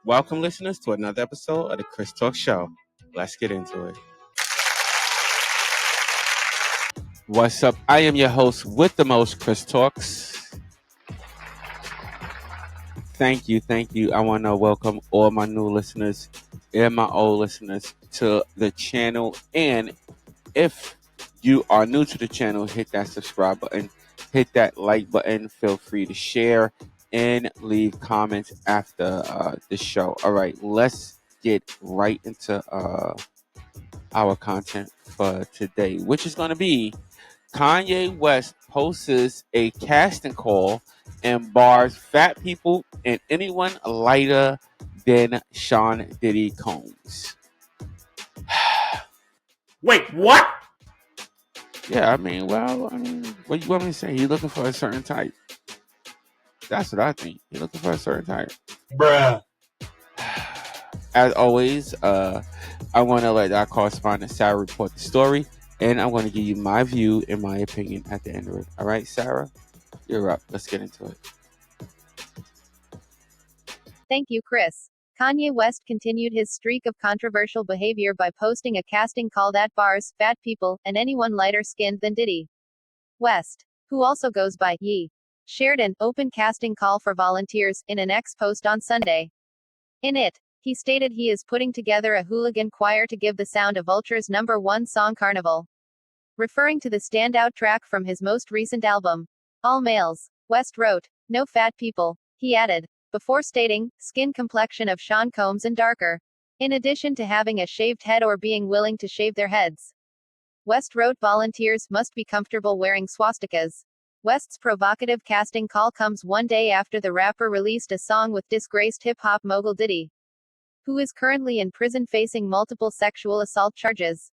Welcome, listeners, to another episode of the Chris Talk Show. Let's get into it. What's up? I am your host with the most, Chris Talks. Thank you. I want to welcome all my new listeners and my old listeners to the channel. And if you are new to the channel, hit that subscribe button, hit that like button. Feel free to share and leave comments after the show. All right, let's get right into our content for today, which is going to be Kanye West posts a casting call and bars fat people and anyone lighter than Sean Diddy Combs. Wait, what? Yeah, what you want me to say? He's looking for a certain type. That's what I think. He's looking for a certain type. Bruh. As always, I want to let our correspondent Sarah report the story, and I'm going to give you my view and my opinion at the end of it. All right, Sarah, you're up. Let's get into it. Thank you, Chris. Kanye West continued his streak of controversial behavior by posting a casting call that bars fat people and anyone lighter skinned than Diddy. West, who also goes by Ye, shared an open casting call for volunteers in an X post on Sunday. In it, he stated he is putting together a hooligan choir to give the sound of Vulture's #1 song Carnival. Referring to the standout track from his most recent album, All Males, West wrote, "No fat people," he added, before stating, skin complexion of Sean Combs and darker. In addition to having a shaved head or being willing to shave their heads. West wrote volunteers must be comfortable wearing swastikas. West's provocative casting call comes one day after the rapper released a song with disgraced hip-hop mogul Diddy, who is currently in prison facing multiple sexual assault charges,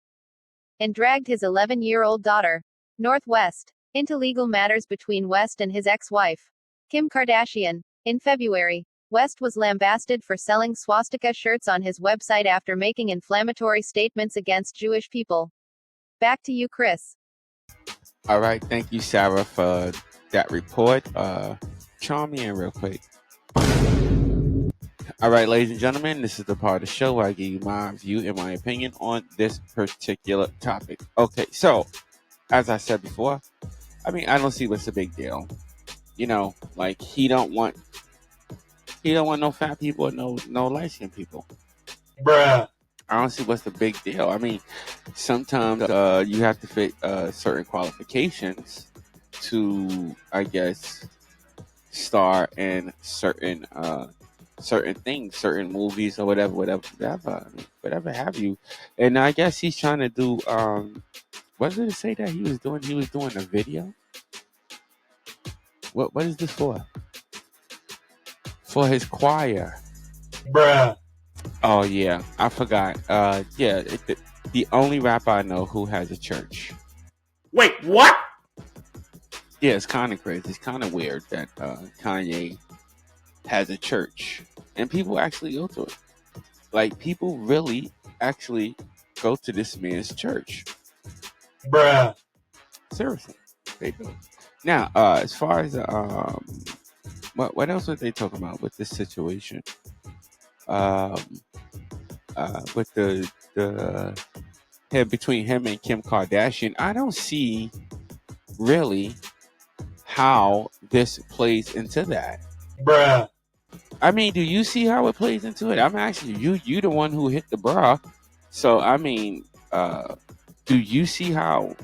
and dragged his 11-year-old daughter, North West, into legal matters between West and his ex-wife, Kim Kardashian. In February, West was lambasted for selling swastika shirts on his website after making inflammatory statements against Jewish people. Back to you, Chris. All right, thank you, Sarah, for that report. Charm me in real quick. All right, ladies and gentlemen, this is the part of the show where I give you my view and my opinion on this particular topic. Okay, so as I said before, I don't see what's the big deal. He don't want no fat people or no light skinned people. Bruh. I don't see what's the big deal. Sometimes you have to fit certain qualifications to, I guess, star in certain things, certain movies or whatever have you. And I guess he's trying to do. What did it say that he was doing? He was doing a video. What is this for? For his choir. Bruh. Oh yeah, I forgot. The only rapper I know who has a church. Wait, what? Yeah, it's kind of crazy. It's kind of weird that Kanye has a church and people actually go to it. Like, people really actually go to this man's church. Bruh. Seriously, they do. Now, as far as what else were they talking about with this situation? With the between him and Kim Kardashian, I don't see really how this plays into that. Bruh. Do you see how it plays into it? I'm asking you the one who hit the bra. So, do you see how,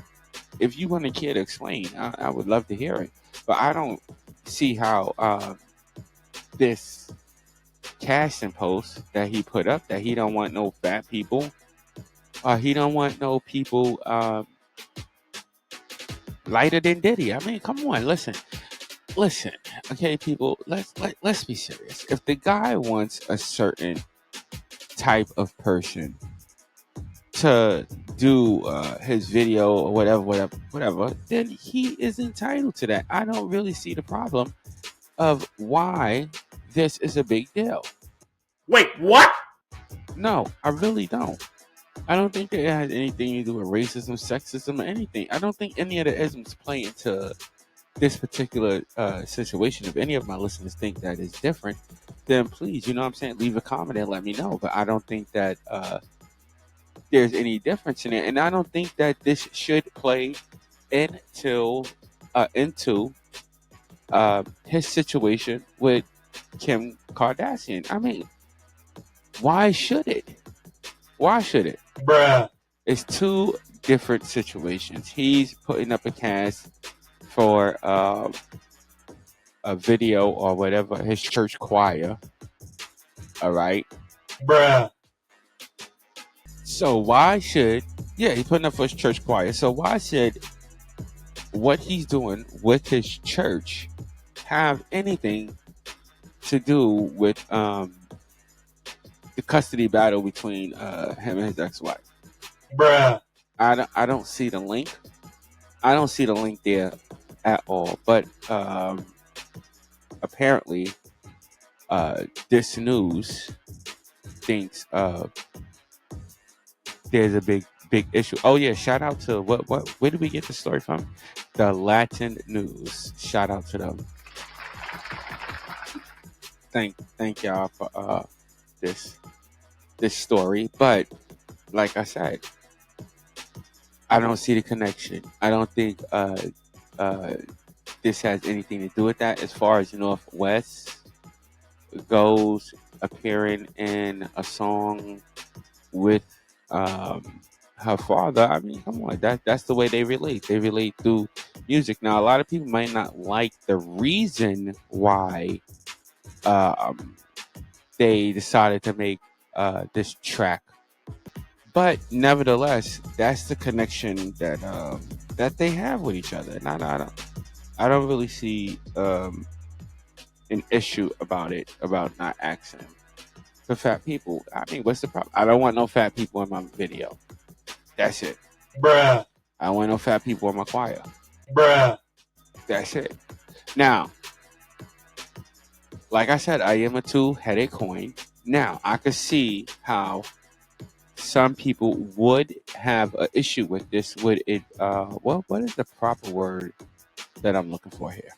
if you want to care to explain, I would love to hear it. But I don't see how this casting post that he put up, that he don't want no fat people, he don't want no people lighter than Diddy. Come on, listen. Okay, people, let's be serious. If the guy wants a certain type of person to do his video or whatever, then he is entitled to that. I don't really see the problem of why this is a big deal. Wait, what? No, I really don't. I don't think that it has anything to do with racism, sexism, or anything. I don't think any of the isms play into this particular situation, if any of my listeners think that is different, then please, you know what I'm saying, leave a comment and let me know. But I don't think that there's any difference in it, and I don't think that this should play into his situation with Kim Kardashian. I mean, why should it? Why should it? Bruh. It's two different situations. He's putting up a cast for a video or whatever, his church choir. All right. Bruh. So why should, yeah, he's putting up for his church choir. So why should what he's doing with his church have anything to do with the custody battle between him and his ex-wife? Bruh. I don't see the link. I don't see the link there at all. But apparently, this news thinks there's a big issue. Oh yeah, shout out to where did we get the story from? The Latin News. Shout out to them. Thank y'all for this story. But like I said, I don't see the connection. I don't think this has anything to do with that. As far as Northwest goes, appearing in a song with her father, I mean, come on, that's the way they relate. They relate through music. Now, a lot of people might not like the reason why they decided to make this track, but nevertheless, that's the connection that they have with each other. And I don't really see an issue about it, about not asking for fat people. I mean, what's the problem? I don't want no fat people in my video. That's it. Bruh. I don't want no fat people in my choir. Bruh. That's it. Now, like I said, I am a two-headed coin. Now, I could see how some people would have an issue with this. Would it, well, what is the proper word that I'm looking for here?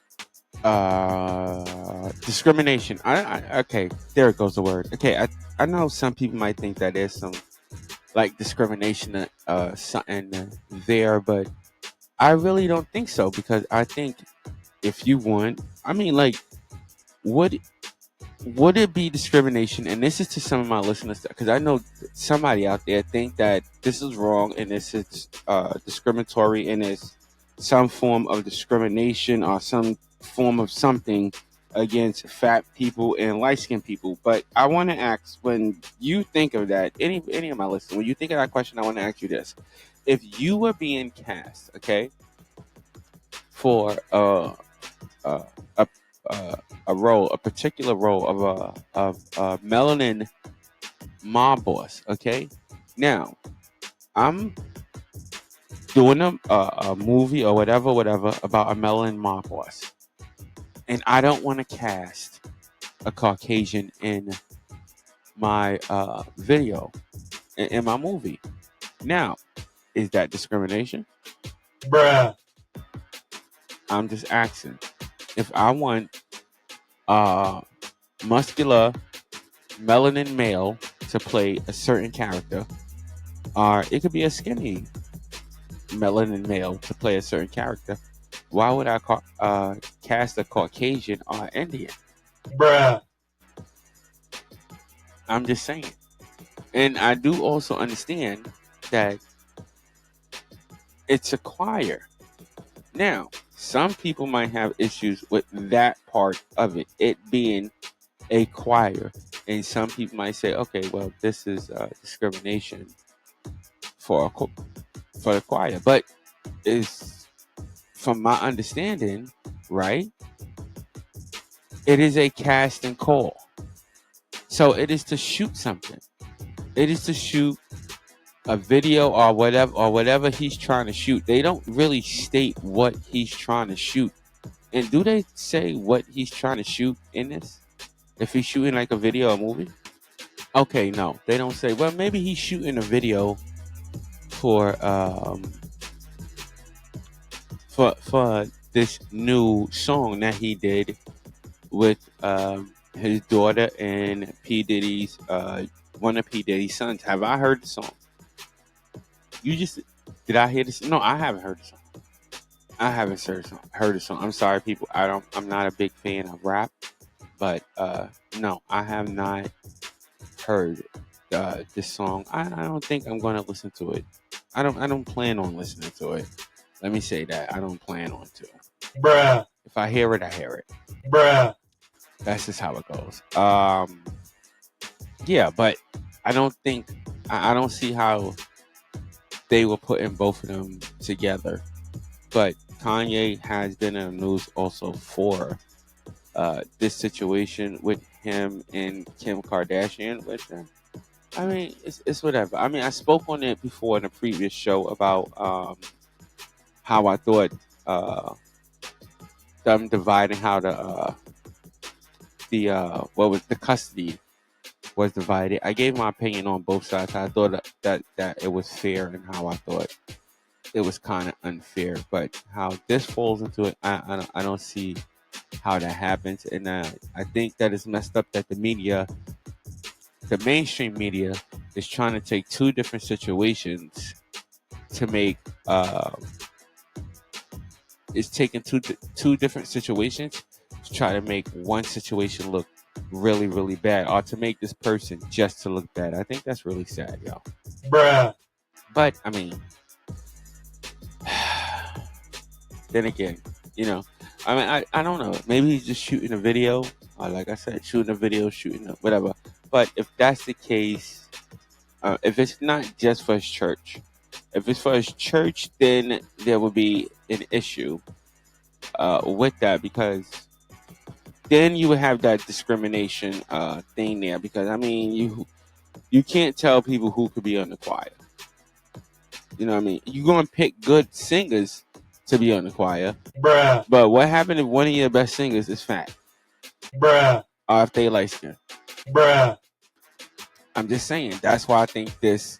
Discrimination. Okay, there it goes, the word. Okay, I know some people might think that there's some like discrimination something there, but I really don't think so, because I think if you want, I mean, like, would it be discrimination? And this is to some of my listeners, because I know somebody out there think that this is wrong and this is discriminatory and it's some form of discrimination or some form of something against fat people and light-skinned people. But I want to ask, when you think of that, any of my listeners, when you think of that question, I want to ask you this: if you were being cast, okay, for a role, a particular role of a melanin mob boss, okay, now I'm doing a movie or whatever about a melanin mob boss, and I don't want to cast a Caucasian in my video, in my movie. Now, is that discrimination? Bruh. I'm just asking. If I want muscular melanin male to play a certain character, or it could be a skinny melanin male to play a certain character, why would I cast a Caucasian or Indian? Bruh. I'm just saying. And I do also understand that it's a choir. Now, some people might have issues with that part of it being a choir. And some people might say, okay, well, this is discrimination for the choir. But is, from my understanding, right, it is a cast and call. So it is to shoot something. It is to shoot a video or whatever he's trying to shoot. They don't really state what he's trying to shoot. And do they say what he's trying to shoot in this? If he's shooting like a video or movie? Okay, no. They don't say, well, maybe he's shooting a video for this new song that he did with his daughter and P Diddy's one of P Diddy's sons. Have I heard the song? You just did I hear this? No, I haven't heard the song. I haven't heard the song. I'm sorry, people. I'm not a big fan of rap, but no, I have not heard this song. I don't think I'm going to listen to it. I don't plan on listening to it. Let me say that I don't plan on to. Bruh. If I hear it, I hear it. Bruh. That's just how it goes. Yeah, but I don't think I don't see how they were putting both of them together. But Kanye has been in the news also for this situation with him and Kim Kardashian. Which I mean, it's whatever. I mean, I spoke on it before in a previous show about how I thought them dividing how what was the custody was divided. I gave my opinion on both sides. I thought that it was fair, and how I thought it was kind of unfair. But how this falls into it, I don't see how that happens, and I think that it's messed up that the media, the mainstream media, is trying to take two different situations to make it's taking two different situations to try to make one situation look really, really bad, or to make this person just to look bad. I think that's really sad, yo. Bruh. But I mean, then again, you know, I mean, I don't know. Maybe he's just shooting a video, or like I said, shooting a video, shooting a, whatever. But if that's the case, if it's not just for his church, if it's for his church, then there would be an issue with that, because then you would have that discrimination thing there. Because I mean, you can't tell people who could be on the choir. You know what I mean? You're gonna pick good singers to be on the choir. Bruh. But what happened if one of your best singers is fat? Bruh. Or if they light skin? Bruh. I'm just saying. That's why I think this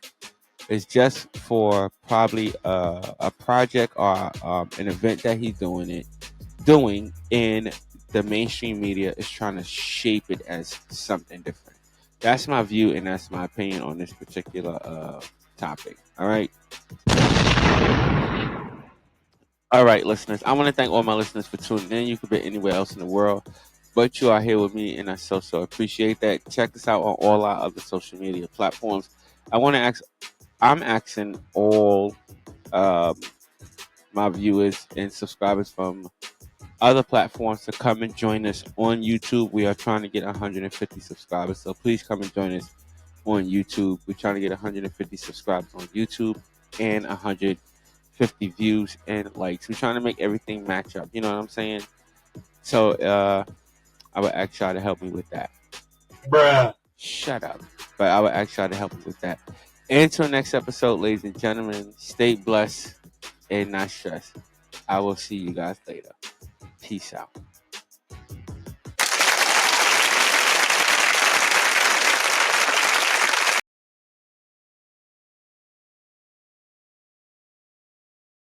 is just for probably a project or an event that he's doing, and the mainstream media is trying to shape it as something different. That's my view, and that's my opinion on this particular topic. All right. All right, listeners. I want to thank all my listeners for tuning in. You could be anywhere else in the world, but you are here with me, and I so appreciate that. Check us out on all our other social media platforms. I'm asking all my viewers and subscribers from other platforms to come and join us on YouTube. We are trying to get 150 subscribers, so please come and join us on YouTube. We're trying to get 150 subscribers on YouTube and 150 views and likes. We're trying to make everything match up. You know what I'm saying? So I would ask y'all to help me with that. Bruh. Shut up. But I would ask y'all to help me with that. Until next episode, ladies and gentlemen, stay blessed and not stressed. I will see you guys later. Peace out.